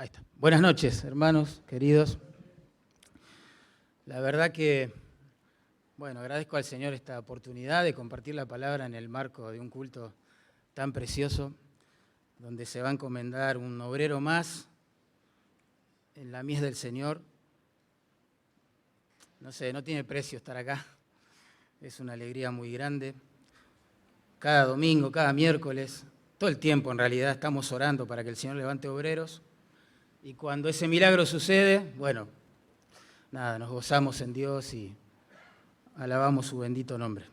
Ahí está. Buenas noches, hermanos, queridos. La verdad que, agradezco al Señor esta oportunidad de compartir la palabra en el marco de un culto tan precioso, donde se va a encomendar un obrero más en la mies del Señor. No sé, no tiene precio estar acá. Es una alegría muy grande. Cada domingo, cada miércoles, todo el tiempo en realidad estamos orando para que el Señor levante obreros. Y cuando ese milagro sucede, nos gozamos en Dios y alabamos su bendito nombre.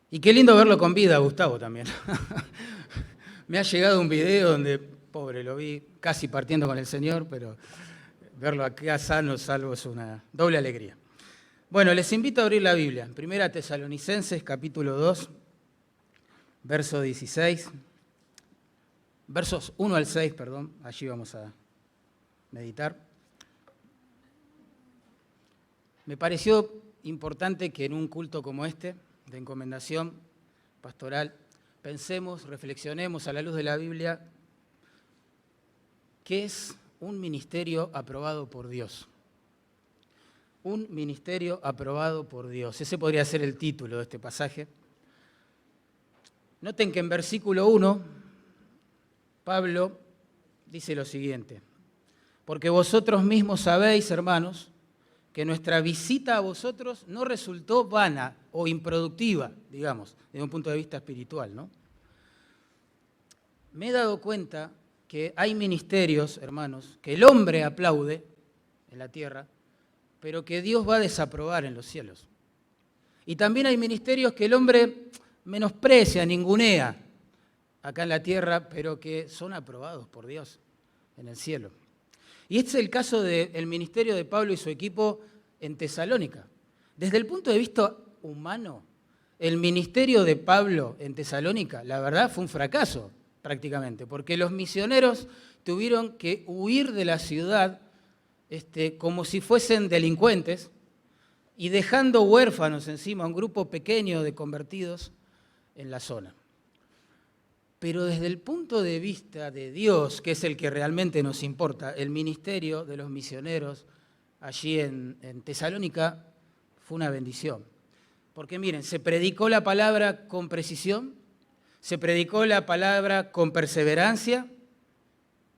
Y qué lindo verlo con vida, Gustavo, también. Me ha llegado un video donde, pobre, lo vi casi partiendo con el Señor, pero verlo acá sano, salvo, es una doble alegría. Bueno, les invito a abrir la Biblia. Primera Tesalonicenses, capítulo 2, verso 16. Versos 1 al 6, allí vamos a meditar. Me pareció importante que en un culto como este, de encomendación pastoral, pensemos, reflexionemos a la luz de la Biblia, ¿qué es un ministerio aprobado por Dios? Un ministerio aprobado por Dios. Ese podría ser el título de este pasaje. Noten que en versículo 1, Pablo dice lo siguiente: porque vosotros mismos sabéis, hermanos, que nuestra visita a vosotros no resultó vana o improductiva, digamos, desde un punto de vista espiritual, ¿no? Me he dado cuenta que hay ministerios, hermanos, que el hombre aplaude en la tierra, pero que Dios va a desaprobar en los cielos. Y también hay ministerios que el hombre menosprecia, ningunea acá en la tierra, pero que son aprobados por Dios en el cielo. Y este es el caso del ministerio de Pablo y su equipo en Tesalónica. Desde el punto de vista humano, el ministerio de Pablo en Tesalónica, la verdad, fue un fracaso prácticamente, porque los misioneros tuvieron que huir de la ciudad como si fuesen delincuentes y dejando huérfanos encima a un grupo pequeño de convertidos en la zona. Pero desde el punto de vista de Dios, que es el que realmente nos importa, el ministerio de los misioneros allí en Tesalónica fue una bendición. Porque miren, se predicó la palabra con precisión, se predicó la palabra con perseverancia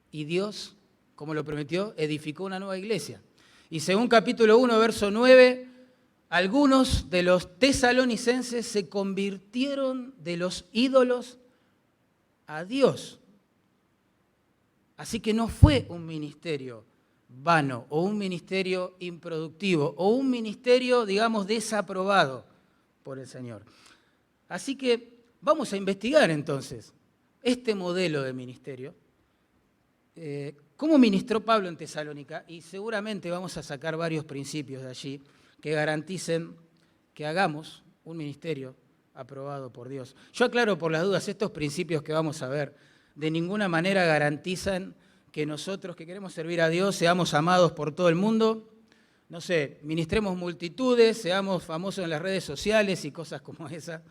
y Dios, como lo prometió, edificó una nueva iglesia. Y según capítulo 1, verso 9, algunos de los tesalonicenses se convirtieron de los ídolos a Dios. Así que no fue un ministerio vano o un ministerio improductivo o un ministerio, digamos, desaprobado por el Señor. Así que vamos a investigar entonces este modelo de ministerio, cómo ministró Pablo en Tesalónica, y seguramente vamos a sacar varios principios de allí que garanticen que hagamos un ministerio aprobado por Dios. Yo aclaro por las dudas, estos principios que vamos a ver de ninguna manera garantizan que nosotros que queremos servir a Dios seamos amados por todo el mundo, no sé, ministremos multitudes, seamos famosos en las redes sociales y cosas como esa,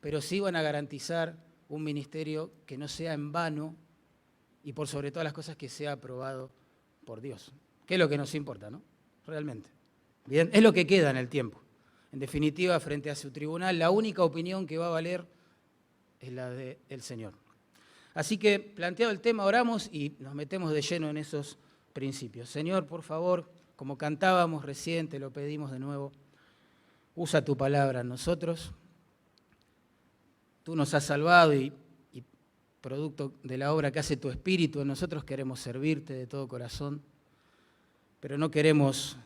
pero sí van a garantizar un ministerio que no sea en vano y por sobre todas las cosas que sea aprobado por Dios, que es lo que nos importa, ¿no? Realmente. Bien, es lo que queda en el tiempo. En definitiva, frente a su tribunal, la única opinión que va a valer es la del Señor. Así que, planteado el tema, oramos y nos metemos de lleno en esos principios. Señor, por favor, como cantábamos recién, te lo pedimos de nuevo, usa tu palabra en nosotros. Tú nos has salvado y producto de la obra que hace tu Espíritu, en nosotros queremos servirte de todo corazón, pero no queremos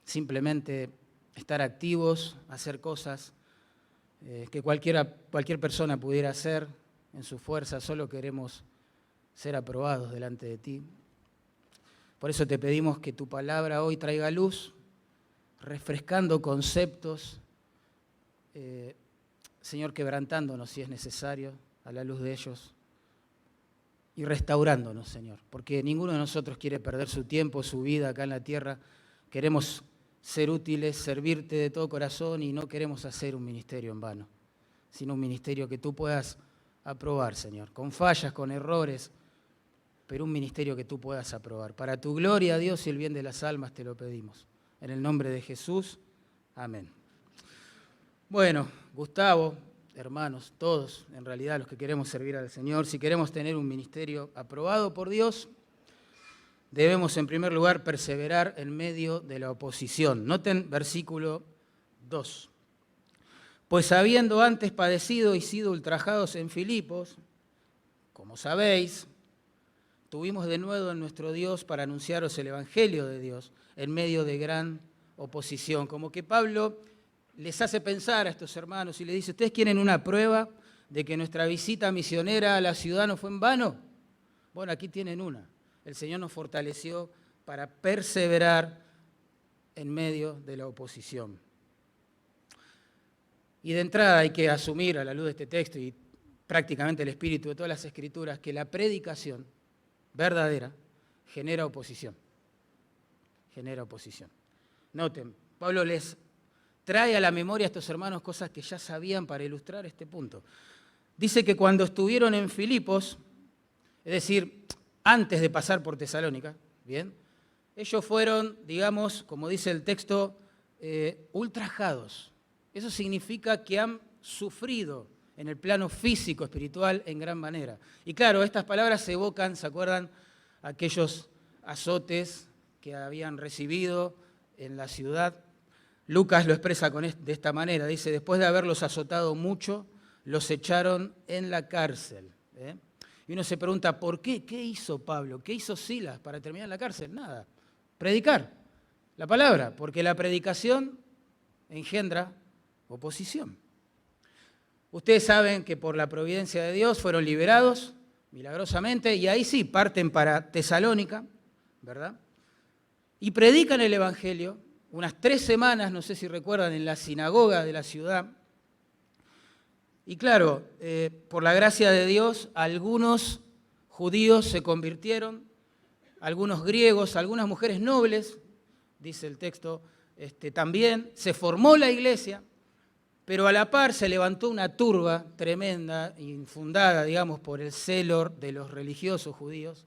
simplemente estar activos, hacer cosas que cualquier persona pudiera hacer en su fuerza, solo queremos ser aprobados delante de ti. Por eso te pedimos que tu palabra hoy traiga luz, refrescando conceptos, Señor, quebrantándonos si es necesario a la luz de ellos y restaurándonos, Señor, porque ninguno de nosotros quiere perder su tiempo, su vida acá en la tierra. Queremos ser útiles, servirte de todo corazón y no queremos hacer un ministerio en vano, sino un ministerio que tú puedas aprobar, Señor, con fallas, con errores, pero un ministerio que tú puedas aprobar. Para tu gloria, Dios, y el bien de las almas te lo pedimos. En el nombre de Jesús, amén. Bueno, Gustavo, hermanos, todos, en realidad los que queremos servir al Señor, si queremos tener un ministerio aprobado por Dios, debemos en primer lugar perseverar en medio de la oposición. Noten versículo 2. Pues habiendo antes padecido y sido ultrajados en Filipos, como sabéis, tuvimos de nuevo en nuestro Dios para anunciaros el Evangelio de Dios en medio de gran oposición. Como que Pablo les hace pensar a estos hermanos y les dice, ¿ustedes quieren una prueba de que nuestra visita misionera a la ciudad no fue en vano? Bueno, aquí tienen una. El Señor nos fortaleció para perseverar en medio de la oposición. Y de entrada hay que asumir a la luz de este texto y prácticamente el espíritu de todas las Escrituras que la predicación verdadera genera oposición. Genera oposición. Noten, Pablo les trae a la memoria a estos hermanos cosas que ya sabían para ilustrar este punto. Dice que cuando estuvieron en Filipos, es decir, antes de pasar por Tesalónica, ¿bien? Ellos fueron, digamos, como dice el texto, ultrajados. Eso significa que han sufrido en el plano físico, espiritual, en gran manera. Y claro, estas palabras se evocan, ¿se acuerdan? Aquellos azotes que habían recibido en la ciudad. Lucas lo expresa de esta manera, dice, después de haberlos azotado mucho, los echaron en la cárcel. Y uno se pregunta, ¿por qué? ¿Qué hizo Pablo? ¿Qué hizo Silas para terminar en la cárcel? Nada. Predicar la palabra, porque la predicación engendra oposición. Ustedes saben que por la providencia de Dios fueron liberados milagrosamente y ahí sí parten para Tesalónica, ¿verdad? Y predican el Evangelio unas 3 semanas, no sé si recuerdan, en la sinagoga de la ciudad. Y claro, por la gracia de Dios, algunos judíos se convirtieron, algunos griegos, algunas mujeres nobles, dice el texto, también se formó la iglesia, pero a la par se levantó una turba tremenda, infundada, digamos, por el celo de los religiosos judíos,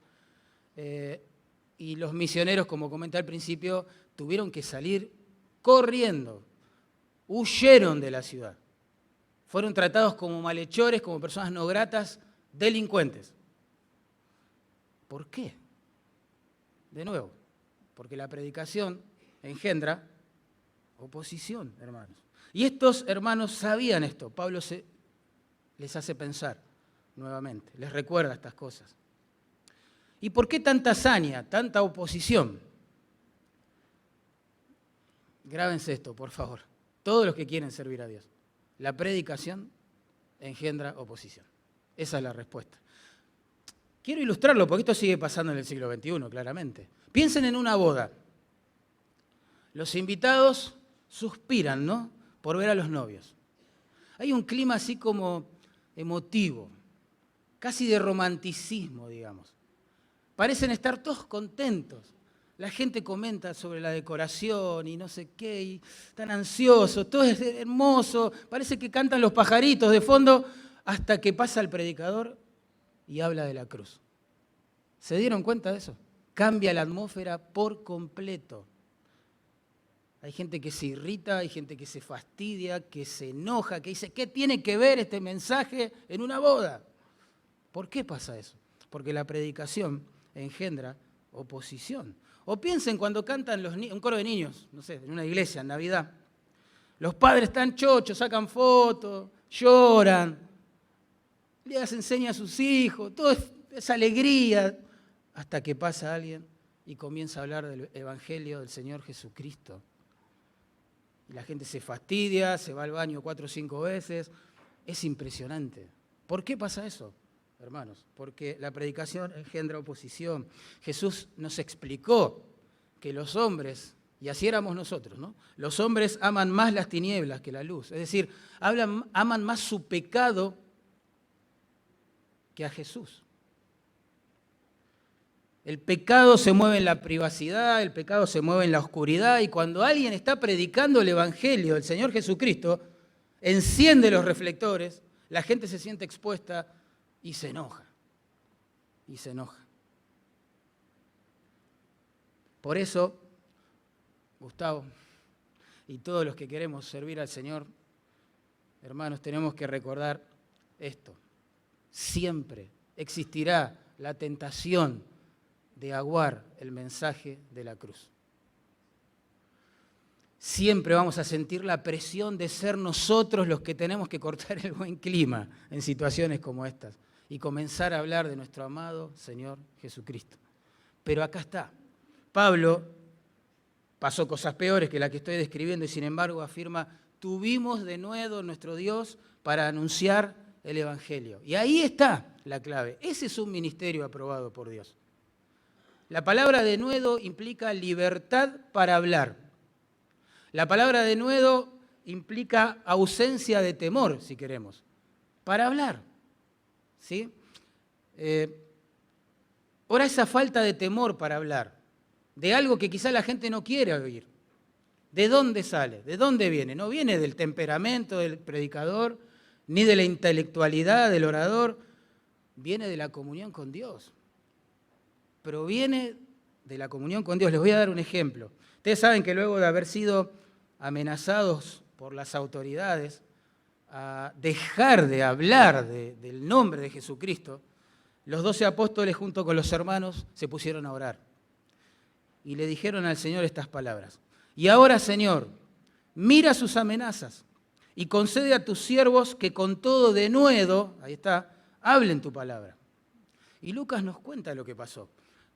y los misioneros, como comenté al principio, tuvieron que salir corriendo, huyeron de la ciudad. Fueron tratados como malhechores, como personas no gratas, delincuentes. ¿Por qué? De nuevo, porque la predicación engendra oposición, hermanos. Y estos hermanos sabían esto. Pablo les hace pensar nuevamente, les recuerda estas cosas. ¿Y por qué tanta hazaña, tanta oposición? Grábense esto, por favor. Todos los que quieren servir a Dios. La predicación engendra oposición. Esa es la respuesta. Quiero ilustrarlo porque esto sigue pasando en el siglo XXI, claramente. Piensen en una boda. Los invitados suspiran, ¿no?, por ver a los novios. Hay un clima así como emotivo, casi de romanticismo, digamos. Parecen estar todos contentos. La gente comenta sobre la decoración y no sé qué, y están ansiosos, todo es hermoso, parece que cantan los pajaritos de fondo, hasta que pasa el predicador y habla de la cruz. ¿Se dieron cuenta de eso? Cambia la atmósfera por completo. Hay gente que se irrita, hay gente que se fastidia, que se enoja, que dice, ¿qué tiene que ver este mensaje en una boda? ¿Por qué pasa eso? Porque la predicación engendra oposición. O piensen cuando cantan un coro de niños, no sé, en una iglesia, en Navidad. Los padres están chochos, sacan fotos, lloran, les enseña a sus hijos, todo es alegría, hasta que pasa alguien y comienza a hablar del Evangelio del Señor Jesucristo. Y la gente se fastidia, se va al baño 4 o 5 veces. Es impresionante. ¿Por qué pasa eso, hermanos? Porque la predicación engendra oposición. Jesús nos explicó que los hombres, y así éramos nosotros, ¿no? Los hombres aman más las tinieblas que la luz. Es decir, aman más su pecado que a Jesús. El pecado se mueve en la privacidad, el pecado se mueve en la oscuridad, y cuando alguien está predicando el Evangelio del Señor Jesucristo, enciende los reflectores, la gente se siente expuesta y se enoja. Y se enoja. Por eso, Gustavo, y todos los que queremos servir al Señor, hermanos, tenemos que recordar esto. Siempre existirá la tentación de aguar el mensaje de la cruz. Siempre vamos a sentir la presión de ser nosotros los que tenemos que cortar el buen clima en situaciones como estas y comenzar a hablar de nuestro amado Señor Jesucristo. Pero acá está. Pablo pasó cosas peores que la que estoy describiendo y sin embargo afirma, tuvimos de nuevo nuestro Dios para anunciar el Evangelio. Y ahí está la clave. Ese es un ministerio aprobado por Dios. La palabra denuedo implica libertad para hablar. La palabra denuedo implica ausencia de temor, si queremos, para hablar. ¿Sí? Ahora esa falta de temor para hablar, de algo que quizá la gente no quiere oír. ¿De dónde sale? ¿De dónde viene? No viene del temperamento del predicador, ni de la intelectualidad del orador, viene de la comunión con Dios. Proviene de la comunión con Dios. Les voy a dar un ejemplo. Ustedes saben que luego de haber sido amenazados por las autoridades a dejar de hablar del nombre de Jesucristo, los 12 apóstoles junto con los hermanos se pusieron a orar y le dijeron al Señor estas palabras. Y ahora, Señor, mira sus amenazas y concede a tus siervos que con todo denuedo, ahí está, hablen tu palabra. Y Lucas nos cuenta lo que pasó.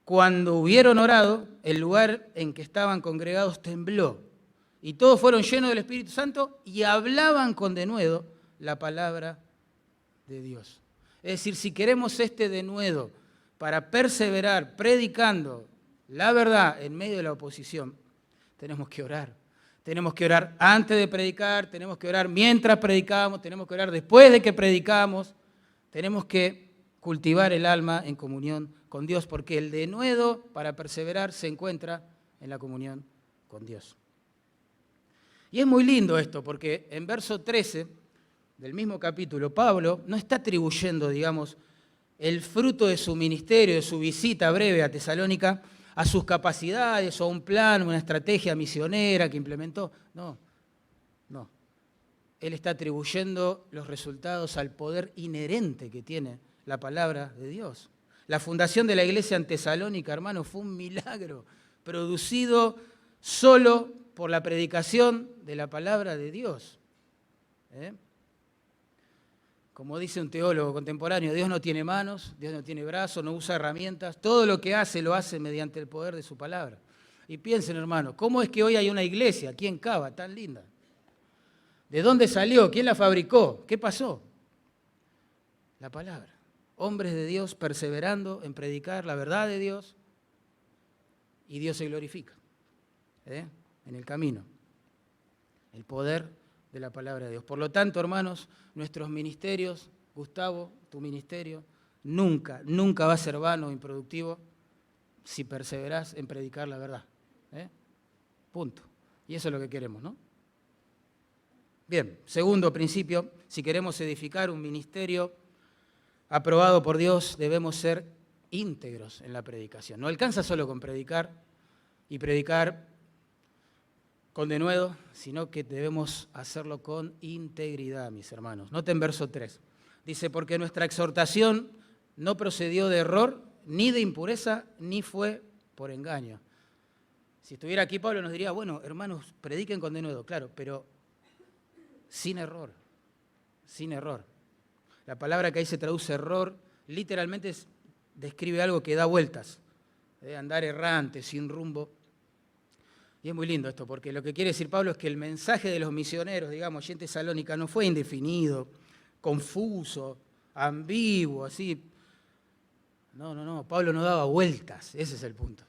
Cuando hubieron orado, el lugar en que estaban congregados tembló y todos fueron llenos del Espíritu Santo y hablaban con denuedo la palabra de Dios. Es decir, si queremos este denuedo para perseverar predicando la verdad en medio de la oposición, tenemos que orar. Tenemos que orar antes de predicar, tenemos que orar mientras predicamos, tenemos que orar después de que predicamos. Tenemos que cultivar el alma en comunión con Dios, porque el denuedo para perseverar se encuentra en la comunión con Dios. Y es muy lindo esto, porque en verso 13 del mismo capítulo, Pablo no está atribuyendo, digamos, el fruto de su ministerio, de su visita breve a Tesalónica, a sus capacidades o a un plan, una estrategia misionera que implementó. No. Él está atribuyendo los resultados al poder inherente que tiene la palabra de Dios. La fundación de la iglesia en Tesalónica, hermano, fue un milagro producido solo por la predicación de la palabra de Dios. Como dice un teólogo contemporáneo, Dios no tiene manos, Dios no tiene brazos, no usa herramientas, todo lo que hace lo hace mediante el poder de su palabra. Y piensen, hermano, ¿cómo es que hoy hay una iglesia aquí en Cava tan linda? ¿De dónde salió? ¿Quién la fabricó? ¿Qué pasó? La palabra. Hombres de Dios perseverando en predicar la verdad de Dios y Dios se glorifica en el camino. El poder de la palabra de Dios. Por lo tanto, hermanos, nuestros ministerios, Gustavo, tu ministerio, nunca va a ser vano o improductivo si perseverás en predicar la verdad. Punto. Y eso es lo que queremos, ¿no? Bien, segundo principio, si queremos edificar un ministerio aprobado por Dios, debemos ser íntegros en la predicación. No alcanza solo con predicar y predicar con denuedo, sino que debemos hacerlo con integridad, mis hermanos. Noten verso 3. Dice, porque nuestra exhortación no procedió de error, ni de impureza, ni fue por engaño. Si estuviera aquí Pablo nos diría, bueno, hermanos, prediquen con denuedo, claro, pero sin error, sin error. La palabra que ahí se traduce error, literalmente describe algo que da vueltas, andar errante, sin rumbo. Y es muy lindo esto, porque lo que quiere decir Pablo es que el mensaje de los misioneros, digamos, allí en Tesalónica, no fue indefinido, confuso, ambiguo, así. No, Pablo no daba vueltas, ese es el punto.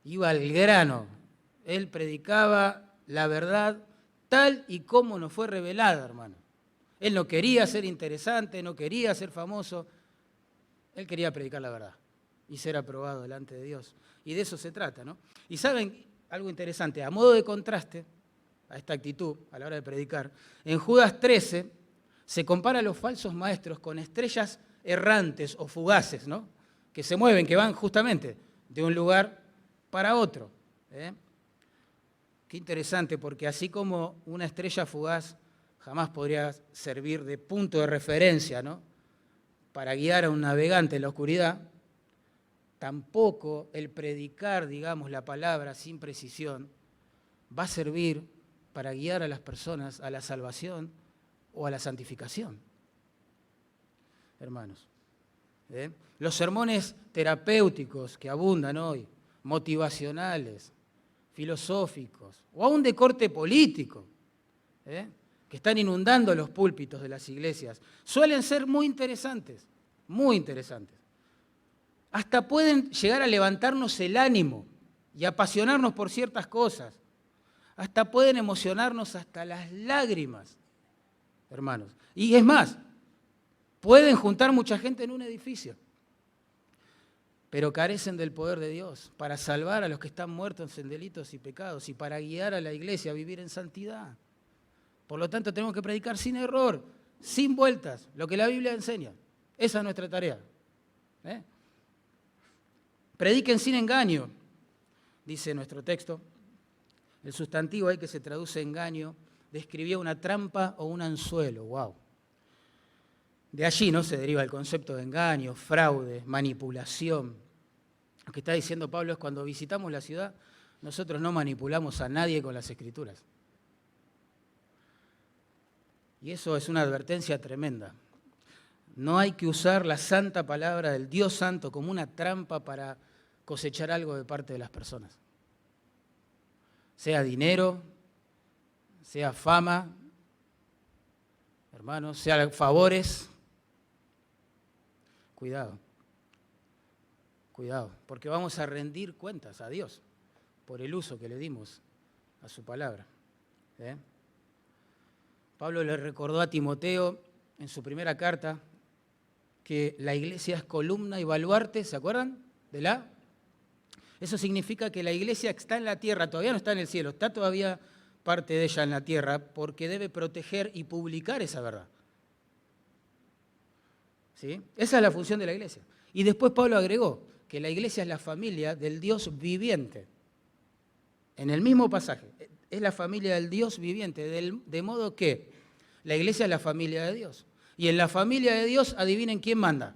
Iba al grano, él predicaba la verdad tal y como nos fue revelada, hermano. Él no quería ser interesante, no quería ser famoso, él quería predicar la verdad y ser aprobado delante de Dios. Y de eso se trata, ¿no? Y saben algo interesante, a modo de contraste a esta actitud a la hora de predicar, en Judas 13 se compara a los falsos maestros con estrellas errantes o fugaces, ¿no? Que se mueven, que van justamente de un lugar para otro. ¿eh? Qué interesante, porque así como una estrella fugaz jamás podría servir de punto de referencia, ¿no?, para guiar a un navegante en la oscuridad, tampoco el predicar, digamos, la palabra sin precisión va a servir para guiar a las personas a la salvación o a la santificación. Hermanos, los sermones terapéuticos que abundan hoy, motivacionales, filosóficos o aún de corte político, que están inundando los púlpitos de las iglesias, suelen ser muy interesantes, muy interesantes. Hasta pueden llegar a levantarnos el ánimo y apasionarnos por ciertas cosas. Hasta pueden emocionarnos hasta las lágrimas, hermanos. Y es más, pueden juntar mucha gente en un edificio, pero carecen del poder de Dios para salvar a los que están muertos en delitos y pecados y para guiar a la iglesia a vivir en santidad. Por lo tanto, tenemos que predicar sin error, sin vueltas, lo que la Biblia enseña. Esa es nuestra tarea. Prediquen sin engaño, dice nuestro texto. El sustantivo ahí que se traduce engaño describía una trampa o un anzuelo. ¡Wow! De allí, ¿no?, se deriva el concepto de engaño, fraude, manipulación. Lo que está diciendo Pablo es: cuando visitamos la ciudad, nosotros no manipulamos a nadie con las Escrituras. Y eso es una advertencia tremenda. No hay que usar la santa palabra del Dios Santo como una trampa para cosechar algo de parte de las personas. Sea dinero, sea fama, hermanos, sea favores. Cuidado, cuidado, porque vamos a rendir cuentas a Dios por el uso que le dimos a su palabra. Pablo le recordó a Timoteo en su primera carta que la iglesia es columna y baluarte, ¿se acuerdan? Eso significa que la iglesia está en la tierra, todavía no está en el cielo, está todavía parte de ella en la tierra, porque debe proteger y publicar esa verdad. ¿Sí? Esa es la función de la iglesia. Y después Pablo agregó que la iglesia es la familia del Dios viviente. En el mismo pasaje, es la familia del Dios viviente, de modo que la iglesia es la familia de Dios. Y en la familia de Dios, adivinen quién manda.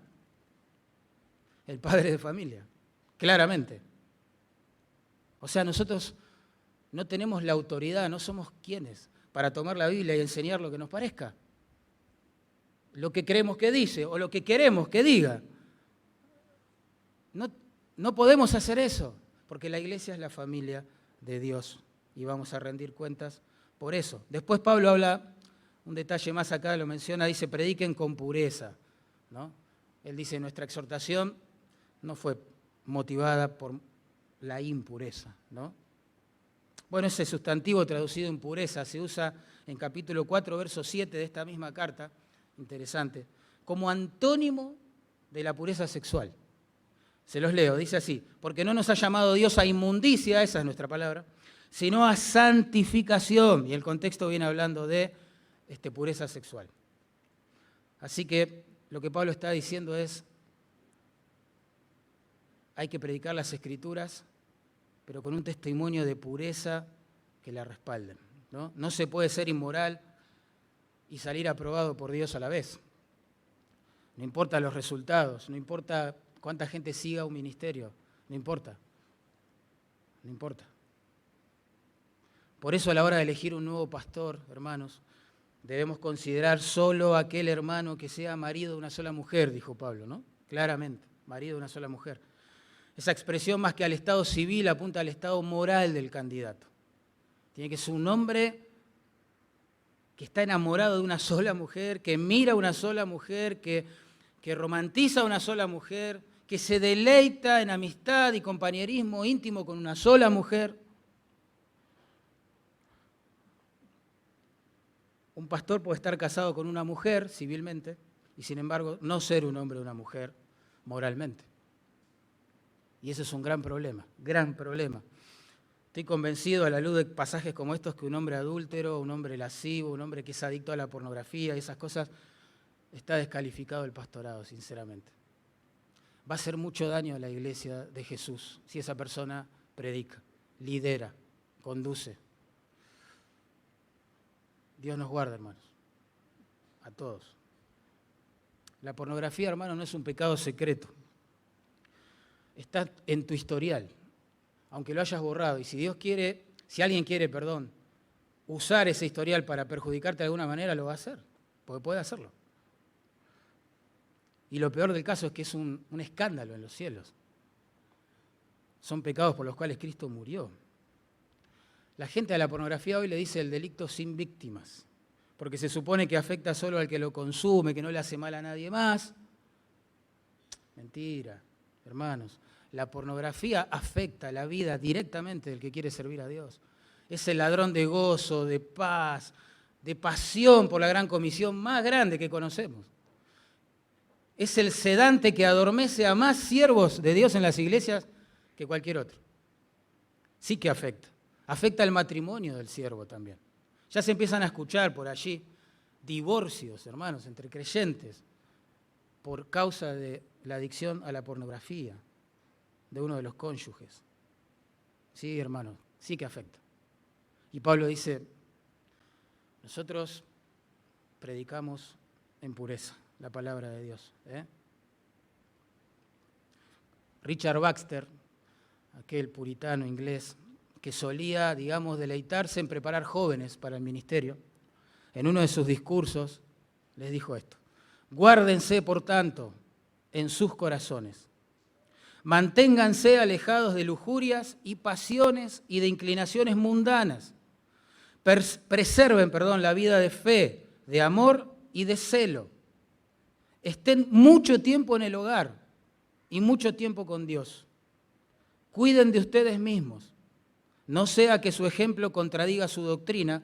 El padre de familia, claramente. O sea, nosotros no tenemos la autoridad, no somos quienes para tomar la Biblia y enseñar lo que nos parezca. Lo que creemos que dice o lo que queremos que diga. No podemos hacer eso, porque la iglesia es la familia de Dios y vamos a rendir cuentas por eso. Después Pablo habla, un detalle más acá lo menciona, dice: prediquen con pureza, ¿no? Él dice: nuestra exhortación no fue motivada por la impureza, ¿no? Bueno, ese sustantivo traducido en pureza se usa en capítulo 4, verso 7 de esta misma carta, interesante, como antónimo de la pureza sexual. Se los leo, dice así: porque no nos ha llamado Dios a inmundicia, esa es nuestra palabra, sino a santificación. Y el contexto viene hablando de pureza sexual. Así que lo que Pablo está diciendo es: hay que predicar las Escrituras, pero con un testimonio de pureza que la respalden, ¿no? No se puede ser inmoral y salir aprobado por Dios a la vez. No importa los resultados, no importa cuánta gente siga un ministerio, no importa. No importa. Por eso a la hora de elegir un nuevo pastor, hermanos, debemos considerar solo aquel hermano que sea marido de una sola mujer, dijo Pablo, ¿no? Claramente, marido de una sola mujer. Esa expresión, más que al estado civil, apunta al estado moral del candidato. Tiene que ser un hombre que está enamorado de una sola mujer, que mira a una sola mujer, que romantiza a una sola mujer, que se deleita en amistad y compañerismo íntimo con una sola mujer. Un pastor puede estar casado con una mujer civilmente y, sin embargo, no ser un hombre o una mujer moralmente. Y ese es un gran problema, gran problema. Estoy convencido, a la luz de pasajes como estos, que un hombre adúltero, un hombre lascivo, un hombre que es adicto a la pornografía y esas cosas, está descalificado del pastorado, sinceramente. Va a hacer mucho daño a la iglesia de Jesús si esa persona predica. lidera, conduce. Dios nos guarda, hermanos, a todos. La pornografía, hermanos, no es un pecado secreto. Está en tu historial, aunque lo hayas borrado. Y si alguien quiere, usar ese historial para perjudicarte de alguna manera, lo va a hacer, porque puede hacerlo. Y lo peor del caso es que es un escándalo en los cielos. Son pecados por los cuales Cristo murió. La gente a la pornografía hoy le dice el delito sin víctimas, porque se supone que afecta solo al que lo consume, que no le hace mal a nadie más. Mentira, hermanos. La pornografía afecta la vida directamente del que quiere servir a Dios. Es el ladrón de gozo, de paz, de pasión por la gran comisión más grande que conocemos. Es el sedante que adormece a más siervos de Dios en las iglesias que cualquier otro. Sí que afecta. Afecta el matrimonio del siervo también. Ya se empiezan a escuchar por allí divorcios, hermanos, entre creyentes por causa de la adicción a la pornografía de uno de los cónyuges. Sí, hermanos, sí que afecta. Y Pablo dice, nosotros predicamos en pureza la palabra de Dios. Richard Baxter, aquel puritano inglés que solía, deleitarse en preparar jóvenes para el ministerio, en uno de sus discursos les dijo esto: guárdense, por tanto, en sus corazones, manténganse alejados de lujurias y pasiones y de inclinaciones mundanas, preserven la vida de fe, de amor y de celo, estén mucho tiempo en el hogar y mucho tiempo con Dios, cuiden de ustedes mismos, no sea que su ejemplo contradiga su doctrina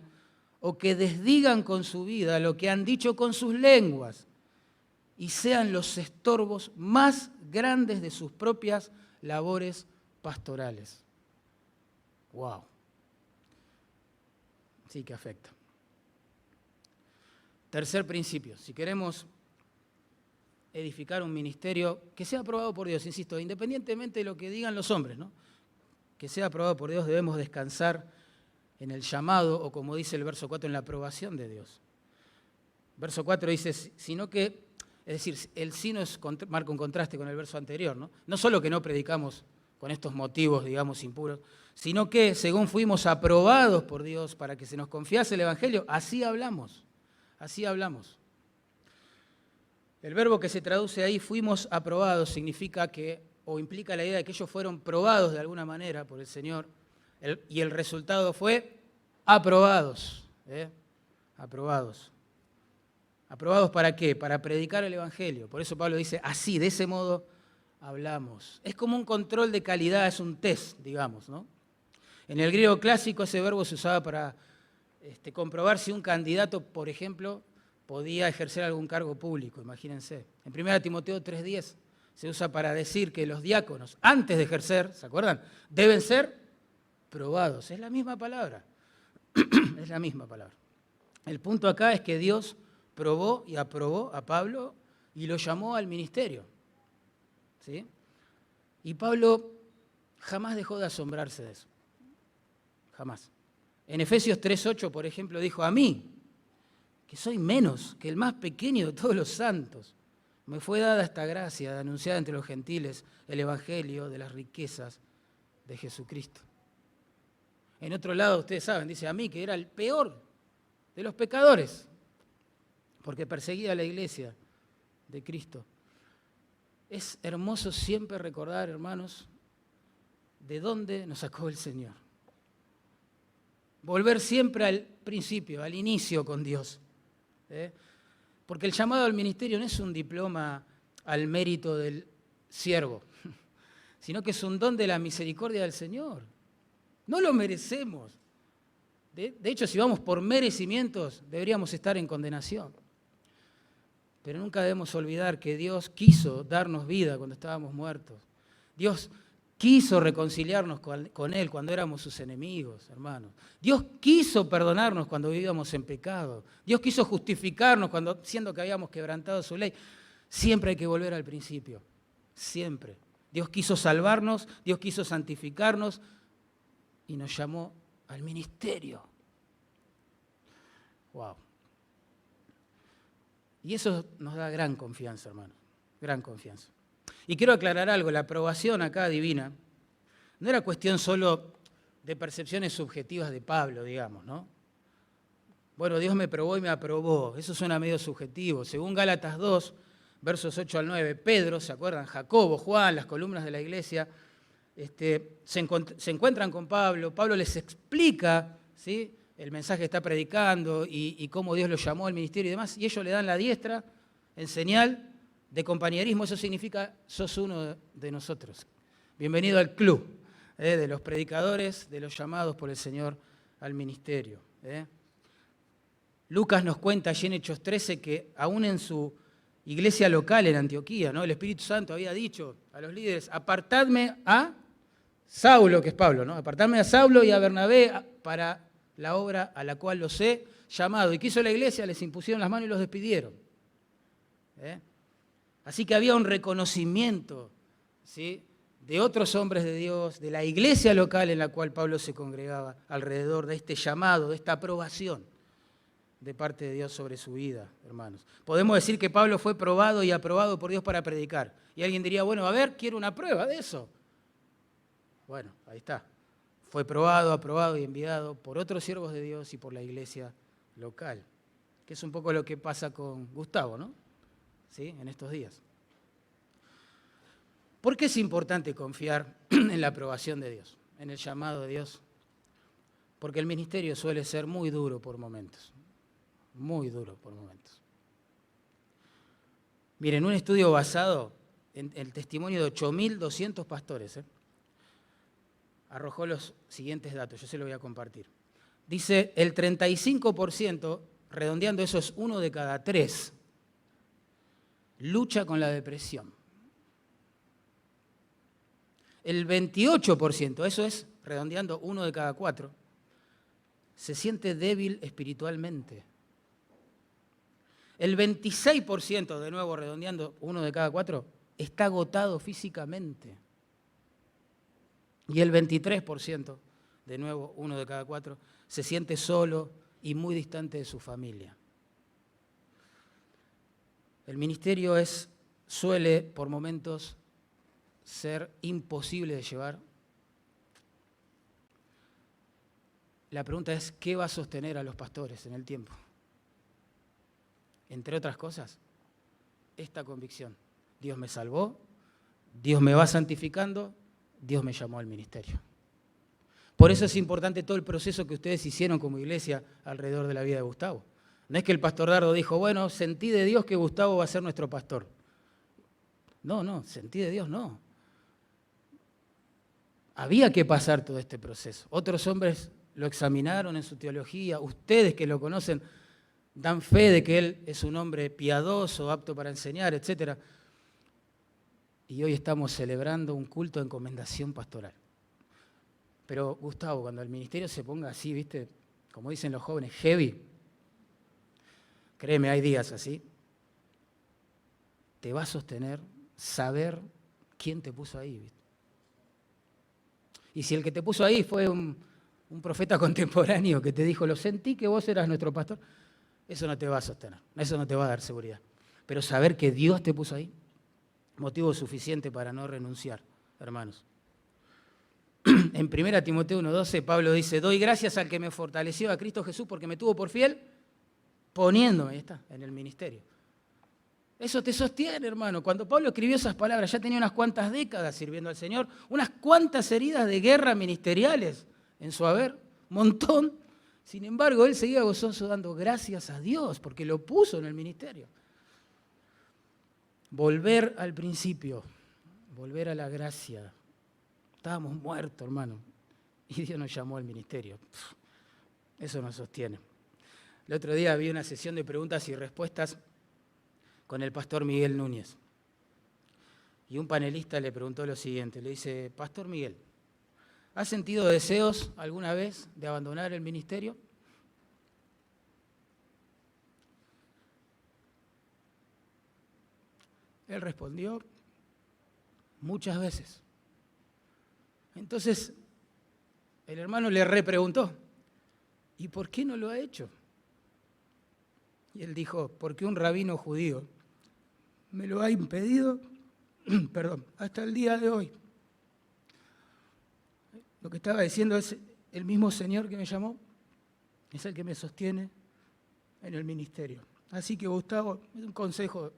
o que desdigan con su vida lo que han dicho con sus lenguas y sean los estorbos más grandes de sus propias labores pastorales. ¡Wow! Sí que afecta. Tercer principio, si queremos edificar un ministerio que sea aprobado por Dios, insisto, independientemente de lo que digan los hombres, ¿no? Que sea aprobado por Dios, debemos descansar en el llamado, o como dice el verso 4, en la aprobación de Dios. Verso 4 dice, sino que, es decir, el sino marca un contraste con el verso anterior, ¿no? No solo que no predicamos con estos motivos, impuros, sino que según fuimos aprobados por Dios para que se nos confiase el Evangelio, así hablamos, así hablamos. El verbo que se traduce ahí, fuimos aprobados, significa que, o implica la idea de que ellos fueron probados de alguna manera por el Señor, y el resultado fue aprobados. Aprobados. ¿Aprobados para qué? Para predicar el Evangelio. Por eso Pablo dice, así, de ese modo hablamos. Es como un control de calidad, es un test, ¿no? En el griego clásico ese verbo se usaba para comprobar si un candidato, por ejemplo, podía ejercer algún cargo público, imagínense. En 1 Timoteo 3:10 se usa para decir que los diáconos, antes de ejercer, ¿se acuerdan?, deben ser probados. Es la misma palabra. Es la misma palabra. El punto acá es que Dios probó y aprobó a Pablo y lo llamó al ministerio. ¿Sí? Y Pablo jamás dejó de asombrarse de eso. Jamás. En Efesios 3:8, por ejemplo, dijo, a mí, que soy menos que el más pequeño de todos los santos, me fue dada esta gracia de anunciar entre los gentiles el evangelio de las riquezas de Jesucristo. En otro lado, ustedes saben, dice a mí que era el peor de los pecadores, porque perseguía a la iglesia de Cristo. Es hermoso siempre recordar, hermanos, de dónde nos sacó el Señor. Volver siempre al principio, al inicio con Dios. Porque el llamado al ministerio no es un diploma al mérito del siervo, sino que es un don de la misericordia del Señor. No lo merecemos. De hecho, si vamos por merecimientos, deberíamos estar en condenación. Pero nunca debemos olvidar que Dios quiso darnos vida cuando estábamos muertos. Dios quiso reconciliarnos con Él cuando éramos sus enemigos, hermanos. Dios quiso perdonarnos cuando vivíamos en pecado. Dios quiso justificarnos siendo que habíamos quebrantado su ley. Siempre hay que volver al principio, siempre. Dios quiso salvarnos, Dios quiso santificarnos, y nos llamó al ministerio. Wow. Y eso nos da gran confianza, hermanos, gran confianza. Y quiero aclarar algo, la aprobación acá divina no era cuestión solo de percepciones subjetivas de Pablo, digamos, ¿no? Bueno, Dios me probó y me aprobó, eso suena medio subjetivo. Según Gálatas 2, versos 8 al 9, Pedro, ¿se acuerdan? Jacobo, Juan, las columnas de la iglesia, se encuentran con Pablo, Pablo les explica, ¿sí?, el mensaje que está predicando y cómo Dios lo llamó al ministerio y demás, y ellos le dan la diestra en señal de compañerismo. Eso significa, sos uno de nosotros. Bienvenido al club de los predicadores, de los llamados por el Señor al ministerio. Lucas nos cuenta allí en Hechos 13 que aún en su iglesia local en Antioquía, ¿no?, el Espíritu Santo había dicho a los líderes, apartadme a Saulo, que es Pablo, ¿no?, apartadme a Saulo y a Bernabé para la obra a la cual los he llamado. ¿Y qué hizo la iglesia? Les impusieron las manos y los despidieron. Así que había un reconocimiento, ¿sí?, de otros hombres de Dios, de la iglesia local en la cual Pablo se congregaba, alrededor de este llamado, de esta aprobación de parte de Dios sobre su vida, hermanos. Podemos decir que Pablo fue probado y aprobado por Dios para predicar. Y alguien diría, bueno, a ver, quiero una prueba de eso. Bueno, ahí está. Fue probado, aprobado y enviado por otros siervos de Dios y por la iglesia local, que es un poco lo que pasa con Gustavo, ¿no? ¿Sí?, en estos días. ¿Por qué es importante confiar en la aprobación de Dios, en el llamado de Dios? Porque el ministerio suele ser muy duro por momentos, muy duro por momentos. Miren, un estudio basado en el testimonio de 8.200 pastores, arrojó los siguientes datos, yo se los voy a compartir. Dice, el 35%, redondeando eso es 1 de cada 3, lucha con la depresión. El 28%, eso es, redondeando 1 de cada 4, se siente débil espiritualmente. El 26%, de nuevo redondeando 1 de cada 4, está agotado físicamente. Y el 23%, de nuevo 1 de cada 4, se siente solo y muy distante de su familia. El ministerio suele, por momentos, ser imposible de llevar. La pregunta es, ¿qué va a sostener a los pastores en el tiempo? Entre otras cosas, esta convicción. Dios me salvó, Dios me va santificando, Dios me llamó al ministerio. Por eso es importante todo el proceso que ustedes hicieron como iglesia alrededor de la vida de Gustavo. No es que el pastor Dardo dijo, bueno, sentí de Dios que Gustavo va a ser nuestro pastor. No, sentí de Dios no. Había que pasar todo este proceso. Otros hombres lo examinaron en su teología, ustedes que lo conocen dan fe de que él es un hombre piadoso, apto para enseñar, etc. Y hoy estamos celebrando un culto de encomendación pastoral. Pero Gustavo, cuando el ministerio se ponga así, ¿viste?, como dicen los jóvenes, heavy, créeme, hay días así, te va a sostener saber quién te puso ahí, ¿viste? Y si el que te puso ahí fue un profeta contemporáneo que te dijo, lo sentí que vos eras nuestro pastor, eso no te va a sostener, eso no te va a dar seguridad. Pero saber que Dios te puso ahí, motivo suficiente para no renunciar, hermanos. En 1 Timoteo 1:12, Pablo dice, doy gracias al que me fortaleció, a Cristo Jesús, porque me tuvo por fiel, poniéndome, ahí está, en el ministerio. Eso te sostiene, hermano. Cuando Pablo escribió esas palabras, ya tenía unas cuantas décadas sirviendo al Señor, unas cuantas heridas de guerra ministeriales en su haber, montón. Sin embargo, él seguía gozoso dando gracias a Dios, porque lo puso en el ministerio. Volver al principio, volver a la gracia. Estábamos muertos, hermano, y Dios nos llamó al ministerio. Eso nos sostiene. El otro día vi una sesión de preguntas y respuestas con el pastor Miguel Núñez. Y un panelista le preguntó lo siguiente, le dice, Pastor Miguel, ¿has sentido deseos alguna vez de abandonar el ministerio? Él respondió, muchas veces. Entonces, el hermano le repreguntó, ¿y por qué no lo ha hecho? Y él dijo, porque un rabino judío me lo ha impedido, hasta el día de hoy. Lo que estaba diciendo es, el mismo Señor que me llamó es el que me sostiene en el ministerio. Así que, Gustavo, un consejo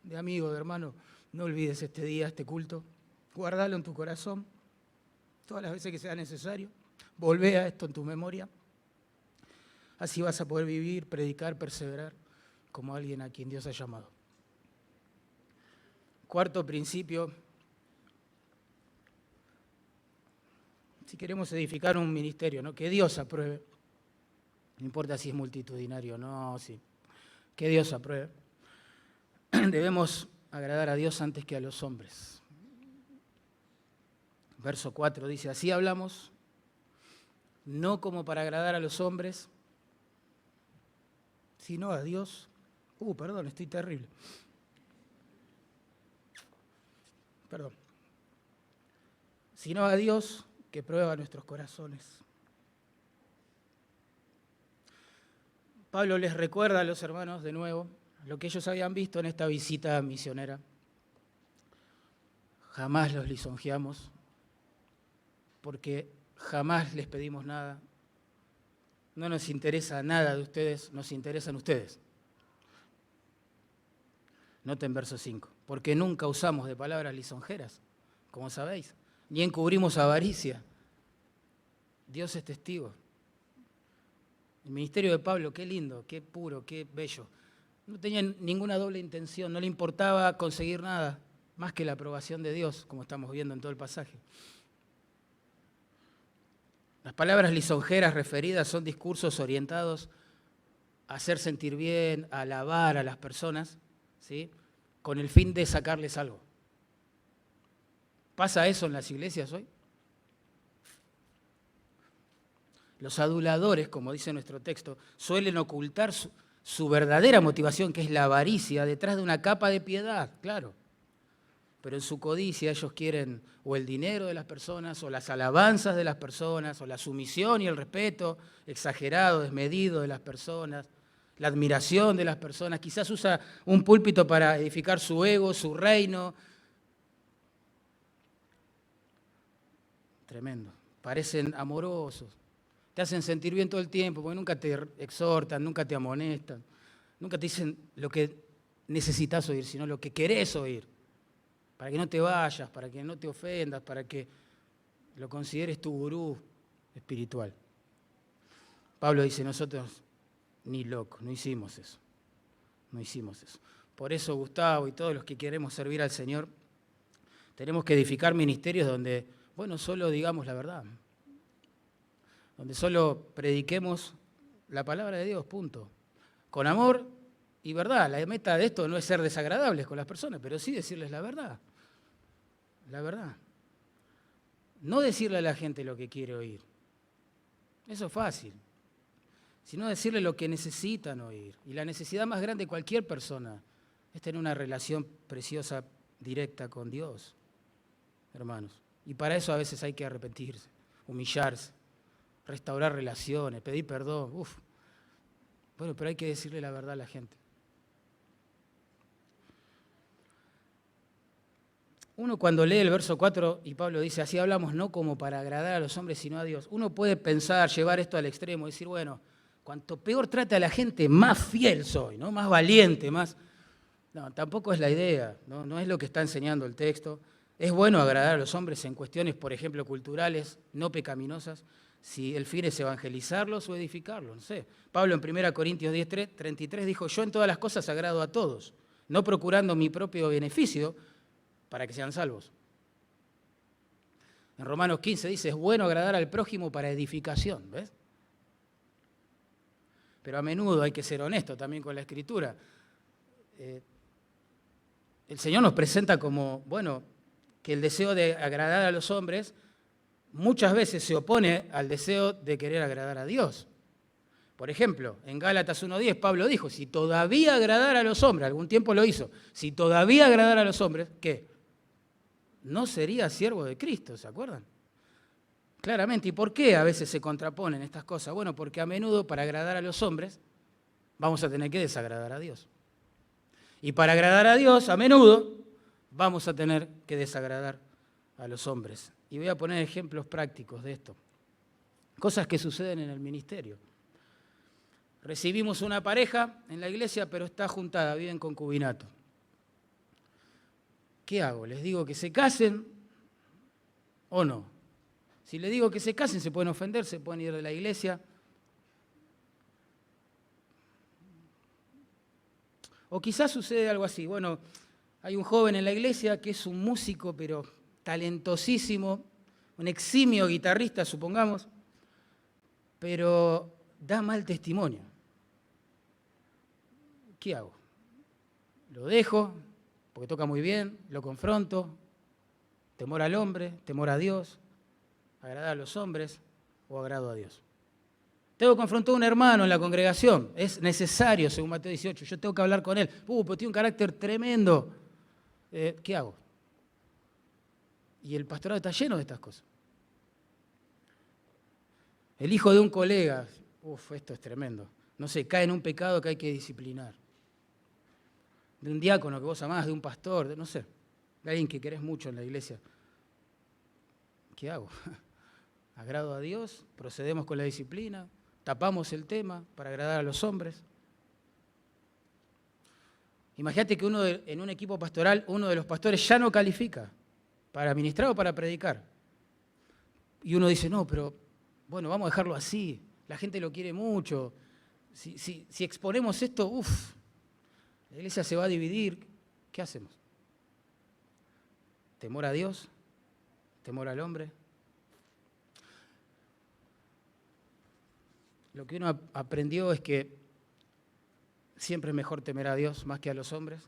de amigo, de hermano, no olvides este día, este culto, guardalo en tu corazón, todas las veces que sea necesario, volvé a esto en tu memoria. Así vas a poder vivir, predicar, perseverar como alguien a quien Dios ha llamado. Cuarto principio, si queremos edificar un ministerio, ¿no? Que Dios apruebe, no importa si es multitudinario o no, sí, que Dios apruebe. Debemos agradar a Dios antes que a los hombres. Verso 4 dice, así hablamos, no como para agradar a los hombres, sino a Dios. Perdón, estoy terrible. Perdón. Sino a Dios que prueba nuestros corazones. Pablo les recuerda a los hermanos de nuevo lo que ellos habían visto en esta visita misionera. Jamás los lisonjeamos, porque jamás les pedimos nada. No nos interesa nada de ustedes, nos interesan ustedes. Noten verso 5, porque nunca usamos de palabras lisonjeras, como sabéis, ni encubrimos avaricia. Dios es testigo. El ministerio de Pablo, qué lindo, qué puro, qué bello. No tenía ninguna doble intención, no le importaba conseguir nada más que la aprobación de Dios, como estamos viendo en todo el pasaje. Las palabras lisonjeras referidas son discursos orientados a hacer sentir bien, a alabar a las personas, ¿sí? Con el fin de sacarles algo. ¿Pasa eso en las iglesias hoy? Los aduladores, como dice nuestro texto, suelen ocultar su verdadera motivación, que es la avaricia, detrás de una capa de piedad, claro. Pero en su codicia ellos quieren o el dinero de las personas, o las alabanzas de las personas, o la sumisión y el respeto exagerado, desmedido de las personas, la admiración de las personas. Quizás usa un púlpito para edificar su ego, su reino. Tremendo. Parecen amorosos. Te hacen sentir bien todo el tiempo, porque nunca te exhortan, nunca te amonestan, nunca te dicen lo que necesitas oír, sino lo que querés oír, para que no te vayas, para que no te ofendas, para que lo consideres tu gurú espiritual. Pablo dice, nosotros ni locos, no hicimos eso. Por eso, Gustavo y todos los que queremos servir al Señor, tenemos que edificar ministerios donde, solo digamos la verdad. Donde solo prediquemos la palabra de Dios, punto. Con amor y verdad. La meta de esto no es ser desagradables con las personas, pero sí decirles la verdad. La verdad. No decirle a la gente lo que quiere oír. Eso es fácil. Sino decirle lo que necesitan oír. Y la necesidad más grande de cualquier persona es tener una relación preciosa, directa con Dios, hermanos. Y para eso a veces hay que arrepentirse, humillarse, restaurar relaciones, pedir perdón. Pero hay que decirle la verdad a la gente. Uno cuando lee el verso 4 y Pablo dice, así hablamos no como para agradar a los hombres, sino a Dios. Uno puede pensar, llevar esto al extremo, decir, cuanto peor trata a la gente, más fiel soy, ¿no? Más valiente, más... No, tampoco es la idea, no es lo que está enseñando el texto. Es bueno agradar a los hombres en cuestiones, por ejemplo, culturales, no pecaminosas, si el fin es evangelizarlos o edificarlos, no sé. Pablo en 1 Corintios 10:33 dijo, yo en todas las cosas agrado a todos, no procurando mi propio beneficio para que sean salvos. En Romanos 15 dice, es bueno agradar al prójimo para edificación, ¿ves? Pero a menudo hay que ser honesto también con la Escritura. El Señor nos presenta como, que el deseo de agradar a los hombres muchas veces se opone al deseo de querer agradar a Dios. Por ejemplo, en Gálatas 1:10 Pablo dijo, si todavía agradara a los hombres, algún tiempo lo hizo, si todavía agradara a los hombres, ¿qué? No sería siervo de Cristo, ¿se acuerdan? claramente. ¿Y por qué a veces se contraponen estas cosas? Bueno, porque a menudo para agradar a los hombres vamos a tener que desagradar a Dios. Y para agradar a Dios, a menudo, vamos a tener que desagradar a los hombres. Y voy a poner ejemplos prácticos de esto. Cosas que suceden en el ministerio. Recibimos una pareja en la iglesia, pero está juntada, vive en concubinato. ¿Qué hago? ¿Les digo que se casen o no? Si les digo que se casen, se pueden ofender, se pueden ir de la iglesia. O quizás sucede algo así. Bueno, hay un joven en la iglesia que es un músico, pero talentosísimo, un eximio guitarrista, supongamos, pero da mal testimonio. ¿Qué hago? Lo dejo, porque toca muy bien, lo confronto, temor al hombre, temor a Dios, agradar a los hombres o agrado a Dios. Tengo que confrontar a un hermano en la congregación, es necesario, según Mateo 18, yo tengo que hablar con él. Pero tiene un carácter tremendo. ¿Qué hago? Y el pastorado está lleno de estas cosas. El hijo de un colega, esto es tremendo, no sé, cae en un pecado que hay que disciplinar. De un diácono que vos amás, de un pastor, no sé, de alguien que querés mucho en la iglesia. ¿Qué hago? ¿Agrado a Dios? ¿Procedemos con la disciplina? ¿Tapamos el tema para agradar a los hombres? Imagínate que en un equipo pastoral, uno de los pastores ya no califica para ministrar o para predicar. Y uno dice, no, pero bueno, vamos a dejarlo así, la gente lo quiere mucho. Si exponemos esto, la iglesia se va a dividir. ¿Qué hacemos? ¿Temor a Dios? ¿Temor al hombre? Lo que uno aprendió es que siempre es mejor temer a Dios más que a los hombres.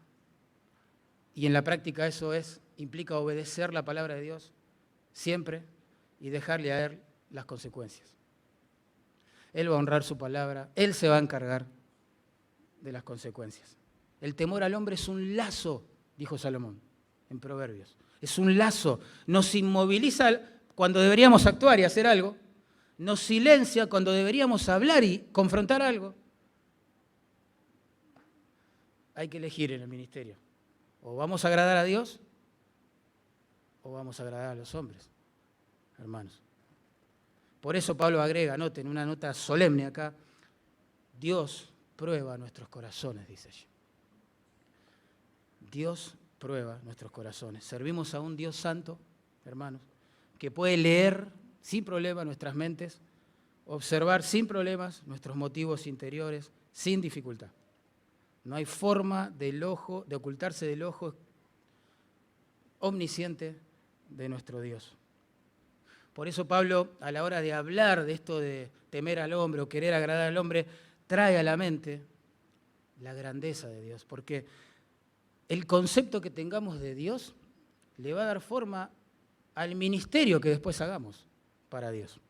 Y en la práctica eso implica obedecer la palabra de Dios siempre y dejarle a Él las consecuencias. Él va a honrar su palabra, Él se va a encargar de las consecuencias. El temor al hombre es un lazo, dijo Salomón en Proverbios. Es un lazo, nos inmoviliza cuando deberíamos actuar y hacer algo, nos silencia cuando deberíamos hablar y confrontar algo. Hay que elegir en el ministerio. O vamos a agradar a Dios o vamos a agradar a los hombres, hermanos. Por eso Pablo agrega, noten, una nota solemne acá, Dios prueba nuestros corazones, dice allí. Dios prueba nuestros corazones. Servimos a un Dios santo, hermanos, que puede leer sin problema nuestras mentes, observar sin problemas nuestros motivos interiores, sin dificultad. No hay forma de ocultarse del ojo omnisciente de nuestro Dios. Por eso Pablo, a la hora de hablar de esto de temer al hombre o querer agradar al hombre, trae a la mente la grandeza de Dios, porque el concepto que tengamos de Dios le va a dar forma al ministerio que después hagamos para Dios.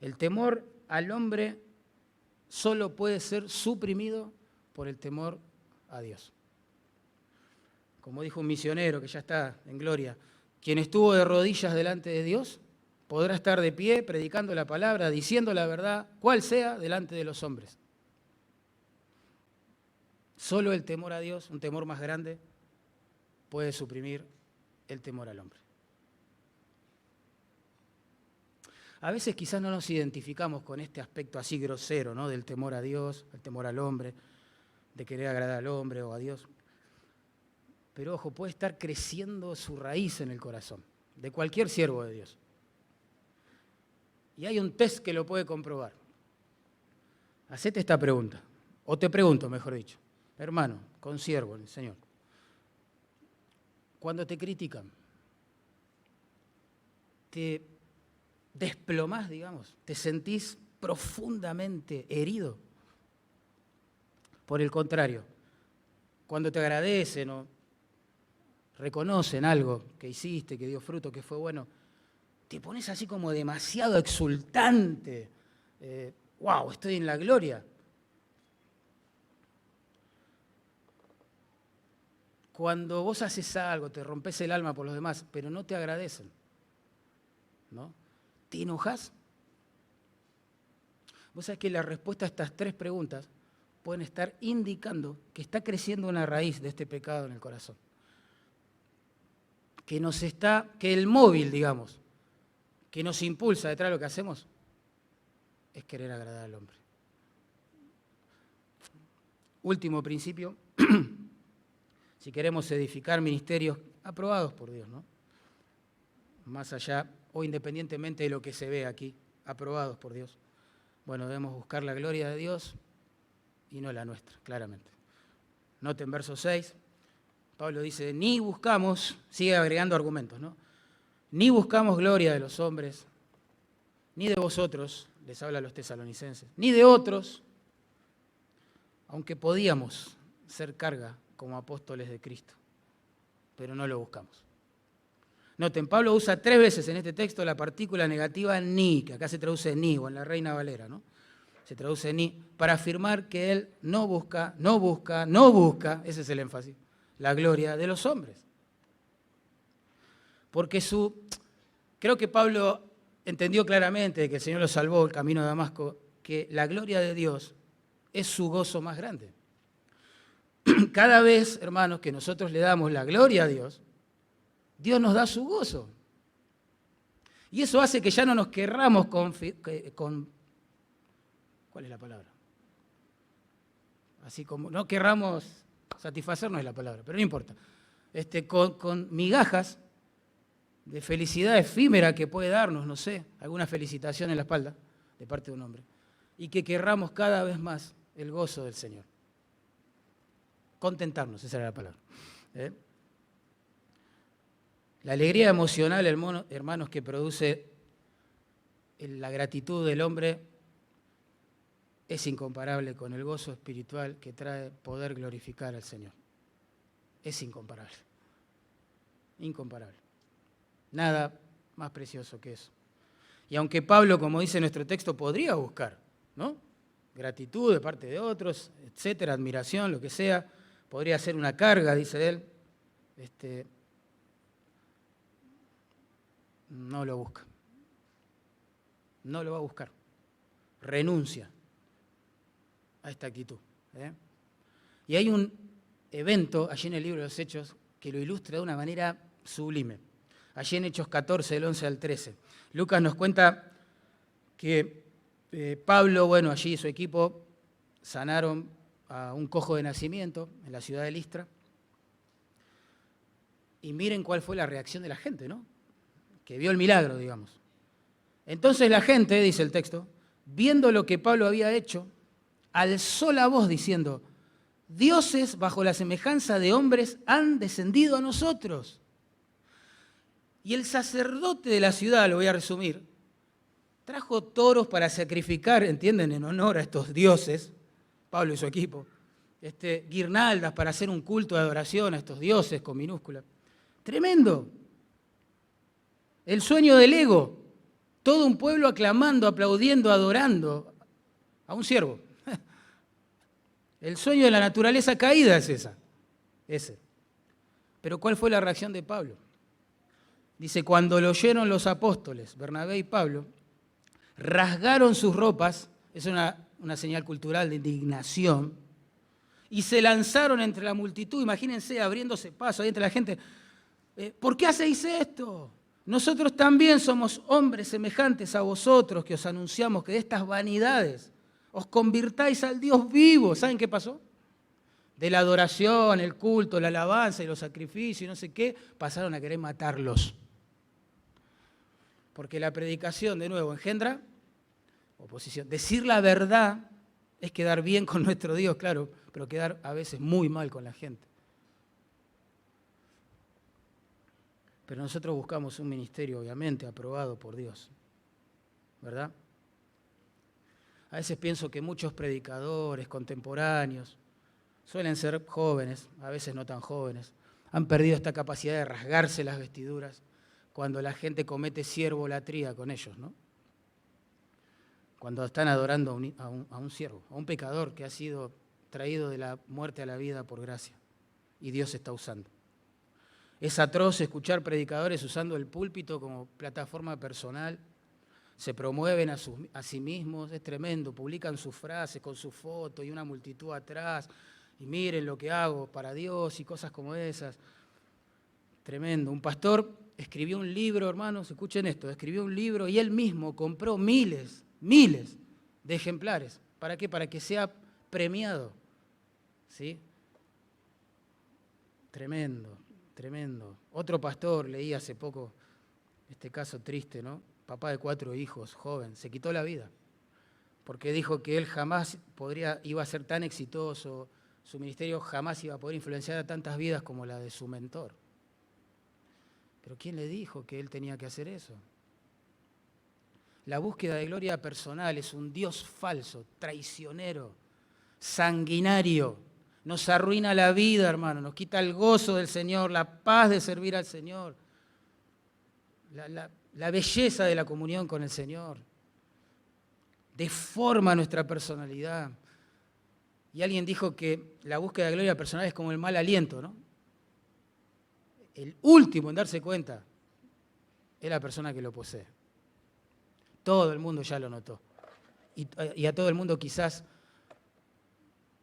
El temor al hombre solo puede ser suprimido por el temor a Dios. Como dijo un misionero que ya está en gloria, quien estuvo de rodillas delante de Dios podrá estar de pie predicando la palabra, diciendo la verdad, cual sea, delante de los hombres. Solo el temor a Dios, un temor más grande, puede suprimir el temor al hombre. A veces quizás no nos identificamos con este aspecto así grosero, ¿no? Del temor a Dios, el temor al hombre, de querer agradar al hombre o a Dios. Pero ojo, puede estar creciendo su raíz en el corazón de cualquier siervo de Dios. Y hay un test que lo puede comprobar. Hacete esta pregunta, o te pregunto, mejor dicho. Hermano, consiervo del Señor. Cuando te critican, te desplomás, digamos, te sentís profundamente herido. Por el contrario, cuando te agradecen o reconocen algo que hiciste, que dio fruto, que fue bueno, te pones así como demasiado exultante. ¡Wow! Estoy en la gloria. Cuando vos haces algo, te rompes el alma por los demás, pero no te agradecen, ¿no? ¿Te enojas? Vos sabés que la respuesta a estas 3 preguntas pueden estar indicando que está creciendo una raíz de este pecado en el corazón. Que el móvil, digamos, que nos impulsa detrás de lo que hacemos, es querer agradar al hombre. Último principio, si queremos edificar ministerios aprobados por Dios, ¿no? Más allá o independientemente de lo que se ve aquí, aprobados por Dios. Bueno, debemos buscar la gloria de Dios y no la nuestra, claramente. Noten verso 6, Pablo dice, ni buscamos, sigue agregando argumentos, ¿no? Ni buscamos gloria de los hombres, ni de vosotros, les habla a los tesalonicenses, ni de otros, aunque podíamos ser carga como apóstoles de Cristo, pero no lo buscamos. Noten, Pablo usa 3 veces en este texto la partícula negativa ni, que acá se traduce ni, o en la Reina Valera, ¿no? Se traduce ni, para afirmar que él no busca, ese es el énfasis, la gloria de los hombres. Porque creo que Pablo entendió claramente que el Señor lo salvó el camino de Damasco, que la gloria de Dios es su gozo más grande. Cada vez, hermanos, que nosotros le damos la gloria a Dios, Dios nos da su gozo. Y eso hace que ya no nos querramos ¿cuál es la palabra? Así como no querramos satisfacernos es la palabra, pero no importa. Con migajas de felicidad efímera que puede darnos, no sé, alguna felicitación en la espalda de parte de un hombre. Y que querramos cada vez más el gozo del Señor. Contentarnos, esa era la palabra. La alegría emocional, hermanos, que produce la gratitud del hombre es incomparable con el gozo espiritual que trae poder glorificar al Señor. Es incomparable. Incomparable. Nada más precioso que eso. Y aunque Pablo, como dice nuestro texto, podría buscar, ¿no? Gratitud de parte de otros, etcétera, admiración, lo que sea, podría ser una carga, dice él, no lo busca. No lo va a buscar. Renuncia a esta actitud. Y hay un evento allí en el libro de los Hechos que lo ilustra de una manera sublime. Allí en Hechos 14, del 11 al 13. Lucas nos cuenta que Pablo, allí y su equipo sanaron a un cojo de nacimiento en la ciudad de Listra. Y miren cuál fue la reacción de la gente, ¿no? Que vio el milagro, digamos. Entonces la gente, dice el texto, viendo lo que Pablo había hecho, alzó la voz diciendo, dioses bajo la semejanza de hombres han descendido a nosotros. Y el sacerdote de la ciudad, lo voy a resumir, trajo toros para sacrificar, ¿entienden?, en honor a estos dioses, Pablo y su equipo, guirnaldas para hacer un culto de adoración a estos dioses con minúscula. Tremendo. El sueño del ego, todo un pueblo aclamando, aplaudiendo, adorando a un siervo. El sueño de la naturaleza caída es ese. Pero ¿cuál fue la reacción de Pablo? Dice, cuando lo oyeron los apóstoles, Bernabé y Pablo, rasgaron sus ropas, es una señal cultural de indignación, y se lanzaron entre la multitud, imagínense abriéndose paso ahí entre la gente. ¿Por qué hacéis esto? Nosotros también somos hombres semejantes a vosotros que os anunciamos que de estas vanidades os convirtáis al Dios vivo. ¿Saben qué pasó? De la adoración, el culto, la alabanza y los sacrificios y no sé qué, pasaron a querer matarlos. Porque la predicación, de nuevo, engendra oposición. Decir la verdad es quedar bien con nuestro Dios, claro, pero quedar a veces muy mal con la gente. Pero nosotros buscamos un ministerio, obviamente, aprobado por Dios, ¿verdad? A veces pienso que muchos predicadores contemporáneos, suelen ser jóvenes, a veces no tan jóvenes, han perdido esta capacidad de rasgarse las vestiduras cuando la gente comete siervolatría con ellos, ¿no? Cuando están adorando a un siervo, a un pecador que ha sido traído de la muerte a la vida por gracia y Dios está usando. Es atroz escuchar predicadores usando el púlpito como plataforma personal se promueven a sí mismos, es tremendo, publican sus frases con su foto y una multitud atrás, y miren lo que hago para Dios y cosas como esas. Tremendo. Un pastor escribió un libro, hermanos, escuchen esto, escribió un libro y él mismo compró miles de ejemplares. ¿Para qué? Para que sea premiado. ¿Sí? Tremendo, tremendo. Otro pastor, leí hace poco, este caso triste, ¿no? Papá de 4 hijos, joven, se quitó la vida porque dijo que él jamás iba a ser tan exitoso, su ministerio jamás iba a poder influenciar a tantas vidas como la de su mentor. Pero ¿quién le dijo que él tenía que hacer eso? La búsqueda de gloria personal es un Dios falso, traicionero, sanguinario. Nos arruina la vida, hermano, nos quita el gozo del Señor, la paz de servir al Señor, la belleza de la comunión con el Señor. Deforma nuestra personalidad. Y alguien dijo que la búsqueda de gloria personal es como el mal aliento, ¿no? El último en darse cuenta es la persona que lo posee. Todo el mundo ya lo notó. Y a todo el mundo quizás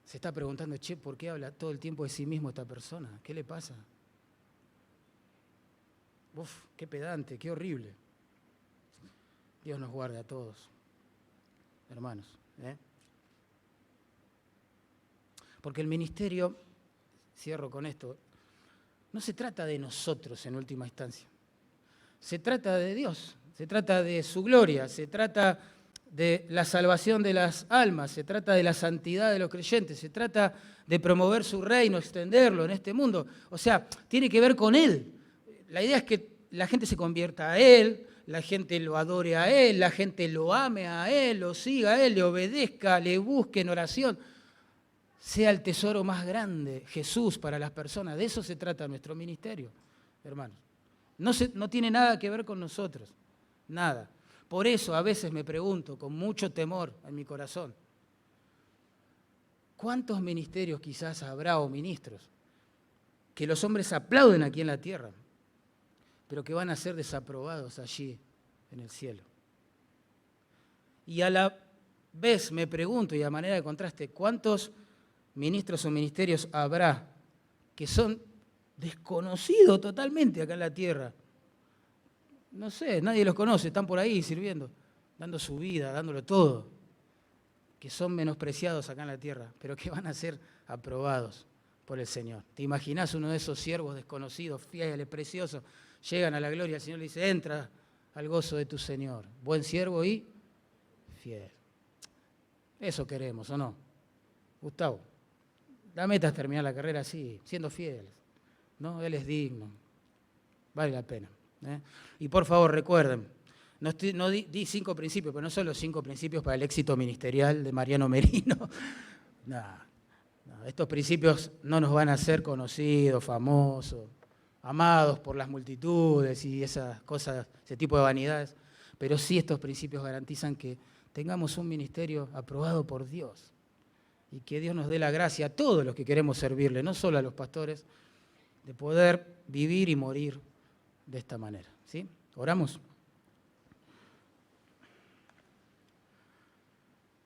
se está preguntando, che, ¿por qué habla todo el tiempo de sí mismo esta persona? ¿Qué le pasa? Uf, qué pedante, qué horrible. Dios nos guarde a todos, hermanos. Porque el ministerio, cierro con esto, no se trata de nosotros en última instancia. Se trata de Dios, se trata de su gloria, se trata de la salvación de las almas, se trata de la santidad de los creyentes, se trata de promover su reino, extenderlo en este mundo. O sea, tiene que ver con Él. La idea es que la gente se convierta a Él, la gente lo adore a Él, la gente lo ame a Él, lo siga a Él, le obedezca, le busque en oración. Sea el tesoro más grande, Jesús, para las personas. De eso se trata nuestro ministerio, hermanos. No tiene nada que ver con nosotros, nada. Por eso a veces me pregunto, con mucho temor en mi corazón, ¿cuántos ministerios quizás habrá o ministros que los hombres aplauden aquí en la tierra, pero que van a ser desaprobados allí en el cielo? Y a la vez me pregunto, y a manera de contraste, ¿cuántos ministros o ministerios habrá que son desconocidos totalmente acá en la tierra? No sé, nadie los conoce, están por ahí sirviendo, dando su vida, dándolo todo, que son menospreciados acá en la tierra, pero que van a ser aprobados por el Señor. ¿Te imaginás uno de esos siervos desconocidos, fieles, preciosos, llegan a la gloria, el Señor le dice, entra al gozo de tu Señor, buen siervo y fiel? Eso queremos, ¿o no? Gustavo, la meta es terminar la carrera así, siendo fieles, ¿no? Él es digno, vale la pena. Y por favor recuerden, no di 5 principios, pero no son los 5 principios para el éxito ministerial de Mariano Merino. No, estos principios no nos van a hacer conocidos, famosos, amados por las multitudes y esas cosas, ese tipo de vanidades, pero sí estos principios garantizan que tengamos un ministerio aprobado por Dios y que Dios nos dé la gracia a todos los que queremos servirle, no solo a los pastores, de poder vivir y morir de esta manera, ¿sí? ¿Oramos?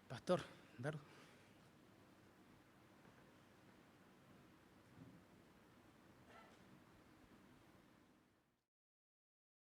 Pastor, Dardo.